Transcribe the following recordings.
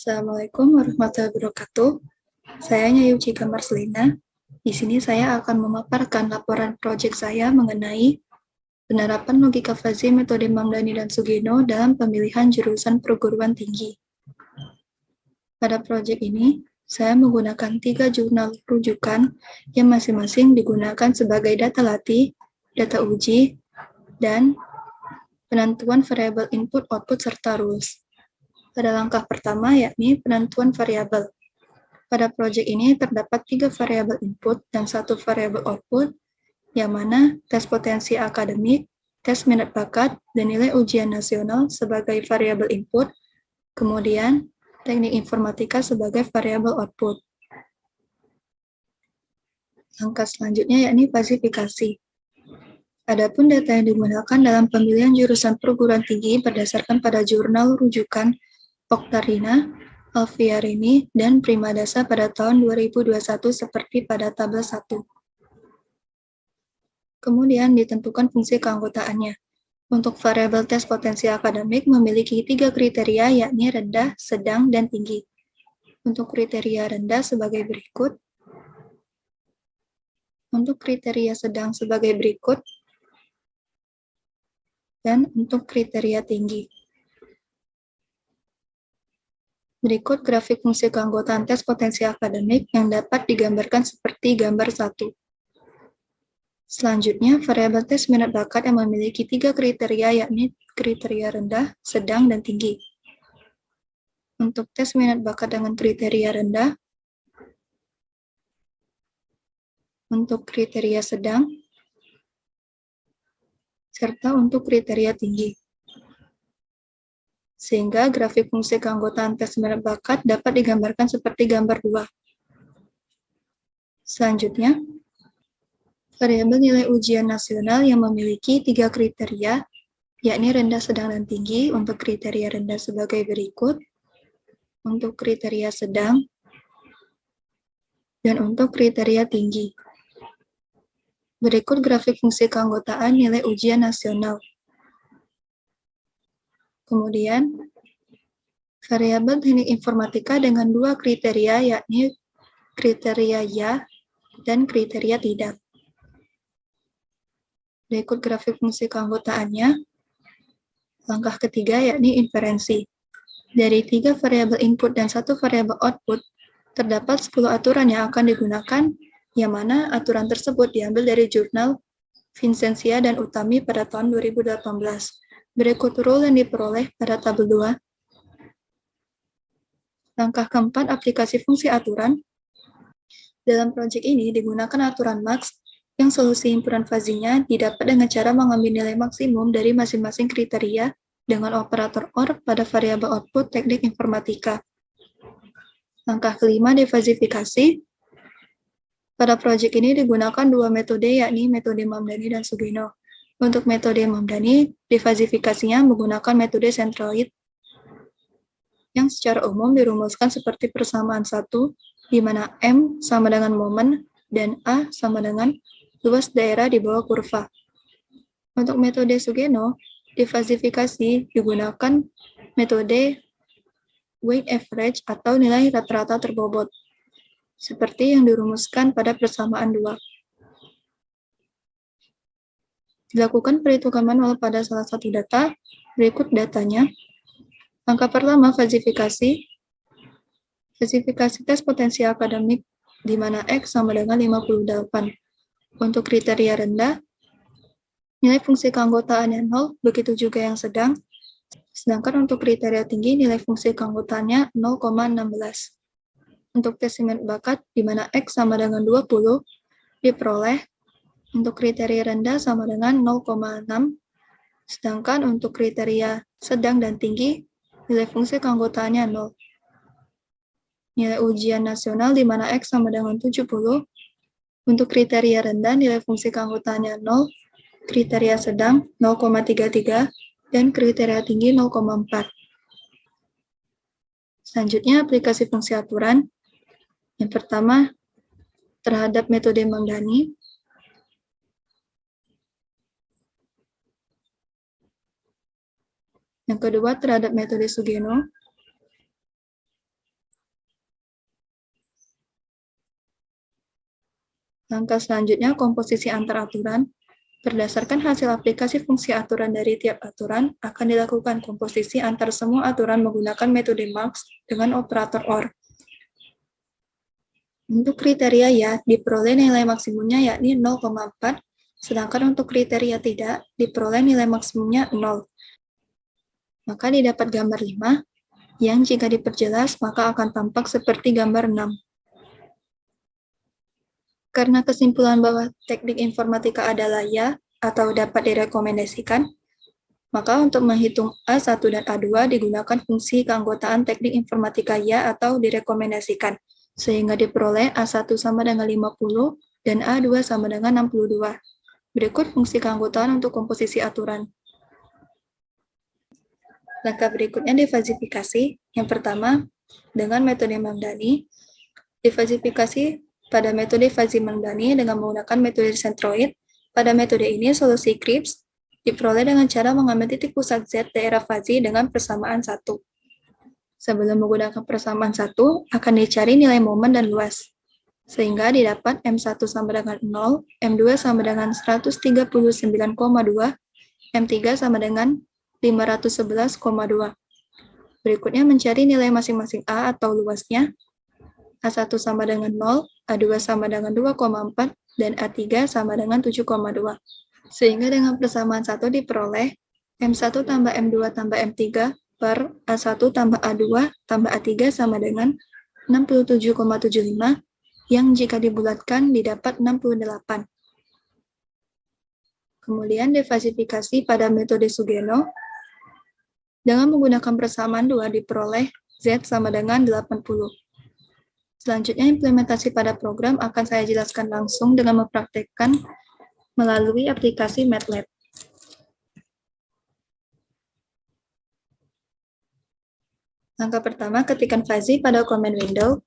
Assalamualaikum warahmatullahi wabarakatuh. Saya Nyayucika Marslina. Di sini saya akan memaparkan laporan proyek saya mengenai penerapan logika fazi metode Mamdani dan Sugino dalam pemilihan jurusan perguruan tinggi. Pada proyek ini, saya menggunakan 3 jurnal rujukan yang masing-masing digunakan sebagai data latih, data uji, dan penentuan variabel input-output serta rules. Pada langkah pertama, yakni penentuan variabel. Pada proyek ini terdapat 3 variabel input dan 1 variabel output, yang mana tes potensi akademik, tes minat bakat, dan nilai ujian nasional sebagai variabel input, kemudian teknik informatika sebagai variabel output. Langkah selanjutnya yakni falsifikasi. Adapun data yang digunakan dalam pemilihan jurusan perguruan tinggi berdasarkan pada jurnal rujukan Oktarina, Alfiarini, dan Primadasa pada tahun 2021 seperti pada tabel 1. Kemudian ditentukan fungsi keanggotaannya. Untuk variabel tes potensi akademik memiliki 3 kriteria yakni rendah, sedang, dan tinggi. Untuk kriteria rendah sebagai berikut. Untuk kriteria sedang sebagai berikut. Dan untuk kriteria tinggi. Berikut grafik fungsi keanggotaan tes potensi akademik yang dapat digambarkan seperti gambar 1. Selanjutnya, variabel tes minat bakat yang memiliki 3 kriteria yakni kriteria rendah, sedang, dan tinggi. Untuk tes minat bakat dengan kriteria rendah, untuk kriteria sedang, serta untuk kriteria tinggi. Sehingga grafik fungsi keanggotaan tes minat bakat dapat digambarkan seperti gambar 2. Selanjutnya, variabel nilai ujian nasional yang memiliki 3 kriteria, yakni rendah, sedang, dan tinggi. Untuk kriteria rendah sebagai berikut, untuk kriteria sedang, dan untuk kriteria tinggi. Berikut grafik fungsi keanggotaan nilai ujian nasional. Kemudian, variabel teknik informatika dengan 2 kriteria, yakni kriteria ya dan kriteria tidak. Berikut grafik fungsi keanggotaannya. Langkah ketiga yakni inferensi. Dari 3 variabel input dan 1 variabel output, terdapat 10 aturan yang akan digunakan, yang mana aturan tersebut diambil dari jurnal Vincentia dan Utami pada tahun 2018. Berikut rule yang diperoleh pada tabel 2. Langkah keempat, aplikasi fungsi aturan. Dalam proyek ini digunakan aturan max, yang solusi himpunan fazinya didapat dengan cara mengambil nilai maksimum dari masing-masing kriteria dengan operator OR pada variabel output teknik informatika. Langkah kelima, defalsifikasi. Pada proyek ini digunakan 2 metode, yakni metode Mamdani dan Sugino. Untuk metode Mamdani, defalsifikasinya menggunakan metode centroid, yang secara umum dirumuskan seperti persamaan 1, di mana M sama dengan momen dan A sama dengan luas daerah di bawah kurva. Untuk metode Sugeno, defalsifikasi digunakan metode weight average atau nilai rata-rata terbobot, seperti yang dirumuskan pada persamaan 2. Dilakukan perhitungan manual pada salah satu data, berikut datanya. Langkah pertama, falsifikasi. Falsifikasi tes potensi akademik, di mana X sama dengan 58. Untuk kriteria rendah, nilai fungsi keanggotaannya 0, begitu juga yang sedang. Sedangkan untuk kriteria tinggi, nilai fungsi keanggotaannya 0,16. Untuk tes minat bakat, di mana X sama dengan 20, diperoleh untuk kriteria rendah sama dengan 0,6. Sedangkan untuk kriteria sedang dan tinggi, nilai fungsi keanggotaannya 0. Nilai ujian nasional di mana X sama dengan 70. Untuk kriteria rendah, nilai fungsi keanggotaannya 0. Kriteria sedang 0,33 dan kriteria tinggi 0,4. Selanjutnya, aplikasi fungsi aturan. Yang pertama, terhadap metode Mamdani. Yang kedua, terhadap metode Sugeno. Langkah selanjutnya, komposisi antar aturan. Berdasarkan hasil aplikasi fungsi aturan dari tiap aturan, akan dilakukan komposisi antar semua aturan menggunakan metode MAX dengan operator OR. Untuk kriteria ya, diperoleh nilai maksimumnya yakni 0,4, sedangkan untuk kriteria tidak, diperoleh nilai maksimumnya 0. Maka didapat gambar 5, yang jika diperjelas maka akan tampak seperti gambar 6. Karena kesimpulan bahwa teknik informatika adalah ya atau dapat direkomendasikan, maka untuk menghitung A1 dan A2 digunakan fungsi keanggotaan teknik informatika ya atau direkomendasikan, sehingga diperoleh A1 sama dengan 50 dan A2 sama dengan 62. Berikut fungsi keanggotaan untuk komposisi aturan. Langkah berikutnya difasifikasi. Yang pertama, dengan metode Mamdani. Difasifikasi pada metode Fuzzy-Mamdani dengan menggunakan metode centroid. Pada metode ini, solusi Kripke diperoleh dengan cara mengambil titik pusat Z daerah fuzzy dengan persamaan 1. Sebelum menggunakan persamaan 1, akan dicari nilai momen dan luas. Sehingga didapat M1 sama dengan 0, M2 sama dengan 139,2, M3 sama dengan 511,2. Berikutnya mencari nilai masing-masing A atau luasnya. A1 sama dengan 0, A2 sama dengan 2,4, dan A3 sama dengan 7,2. Sehingga dengan persamaan 1 diperoleh M1 tambah M2 tambah M3 per A1 tambah A2 tambah A3 sama dengan 67,75, yang jika dibulatkan didapat 68. Kemudian difasifikasi pada metode Sugeno. Dengan menggunakan persamaan 2 diperoleh Z sama dengan 80. Selanjutnya, implementasi pada program akan saya jelaskan langsung dengan mempraktekkan melalui aplikasi MATLAB. Langkah pertama, ketikkan fuzzy pada command window,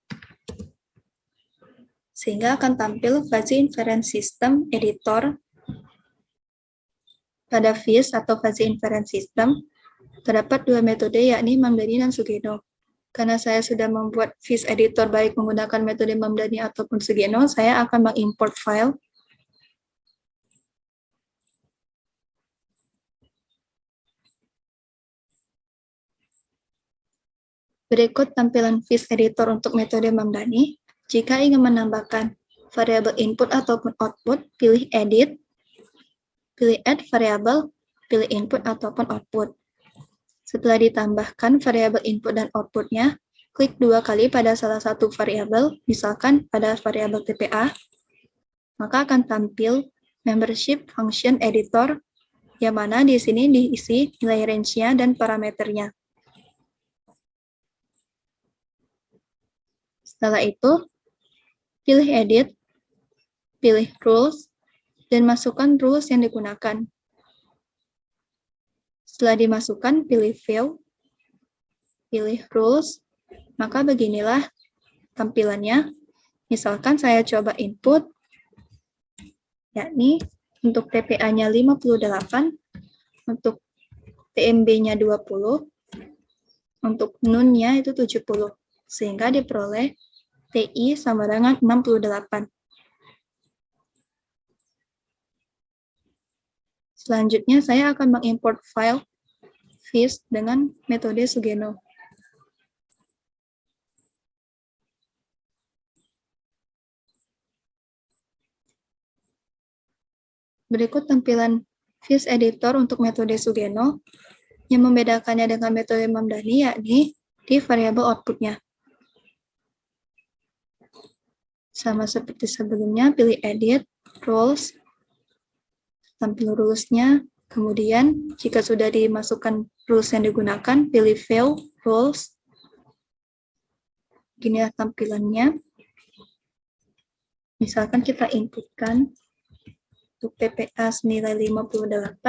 sehingga akan tampil Fuzzy Inference System Editor. Pada FIS atau Fuzzy Inference System, terdapat dua metode yakni Mamdani dan Sugeno. Karena saya sudah membuat FIS editor baik menggunakan metode Mamdani ataupun Sugeno, saya akan mengimport file. Berikut tampilan FIS editor untuk metode Mamdani. Jika ingin menambahkan variabel input ataupun output, pilih edit, pilih add variable, pilih input ataupun output. Setelah ditambahkan variabel input dan outputnya, klik 2 kali pada salah satu variabel, misalkan pada variabel TPA, maka akan tampil membership function editor, yang mana di sini diisi nilai range-nya dan parameternya. Setelah itu, pilih edit, pilih rules, dan masukkan rules yang digunakan. Setelah dimasukkan, pilih fill, pilih rules, maka beginilah tampilannya. Misalkan saya coba input, yakni untuk TPA-nya 58, untuk TMB-nya 20, untuk NUN-nya itu 70, sehingga diperoleh TI sama dengan 68. Selanjutnya, saya akan mengimport file FIS dengan metode Sugeno. Berikut tampilan FIS editor untuk metode Sugeno. Yang membedakannya dengan metode Mamdani yakni di variabel output-nya. Sama seperti sebelumnya, pilih edit, rules, tampil rules-nya. Kemudian, jika sudah dimasukkan rules yang digunakan, pilih fill, rules. Beginilah tampilannya. Misalkan kita inputkan untuk TPA senilai 58,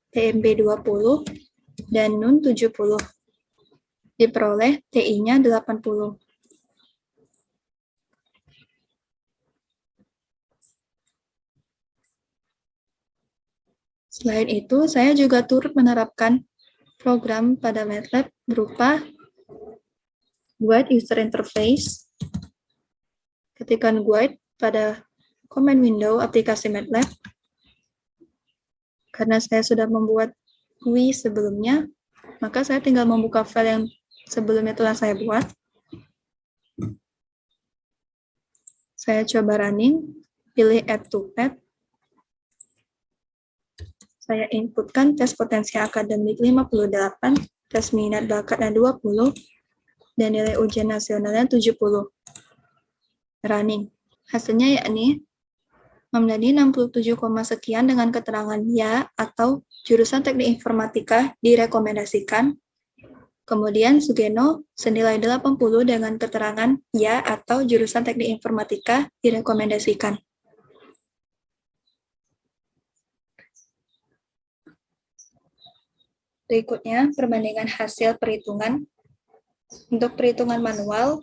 TMB 20, dan NUN 70. Diperoleh TI-nya 80. Selain itu, saya juga turut menerapkan program pada MATLAB berupa guide user interface. Ketikkan guide pada command window aplikasi MATLAB. Karena saya sudah membuat GUI sebelumnya, maka saya tinggal membuka file yang sebelumnya telah saya buat. Saya coba running, pilih add to pad. Saya inputkan tes potensi akademik 58, tes minat bakatnya 20, dan nilai ujian nasionalnya 70. Running. Hasilnya yakni Mamdani 67, sekian dengan keterangan ya atau jurusan teknik informatika direkomendasikan. Kemudian Sugeno senilai 80 dengan keterangan ya atau jurusan teknik informatika direkomendasikan. Berikutnya, perbandingan hasil perhitungan. Untuk perhitungan manual,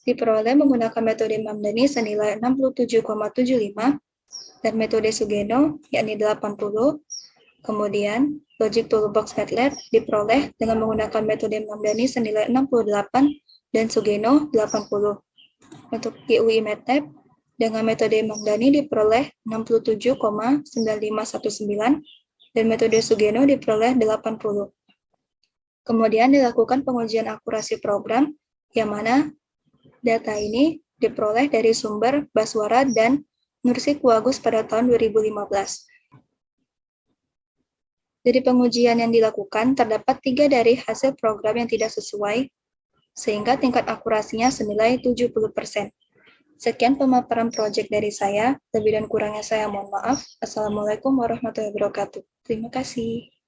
diperoleh menggunakan metode Mamdani senilai 67,75 dan metode Sugeno yakni 80. Kemudian, Logic Toolbox MATLAB diperoleh dengan menggunakan metode Mamdani senilai 68 dan Sugeno 80. Untuk GUI MATLAB dengan metode Mamdani diperoleh 67,9519 dan metode Sugeno diperoleh 80. Kemudian dilakukan pengujian akurasi program, yang mana data ini diperoleh dari sumber Baswara dan Nursik Wagus pada tahun 2015. Dari pengujian yang dilakukan, terdapat 3 dari hasil program yang tidak sesuai, sehingga tingkat akurasinya senilai 70%. Sekian pemaparan proyek dari saya, lebih dan kurangnya saya mohon maaf. Assalamualaikum warahmatullahi wabarakatuh. Terima kasih.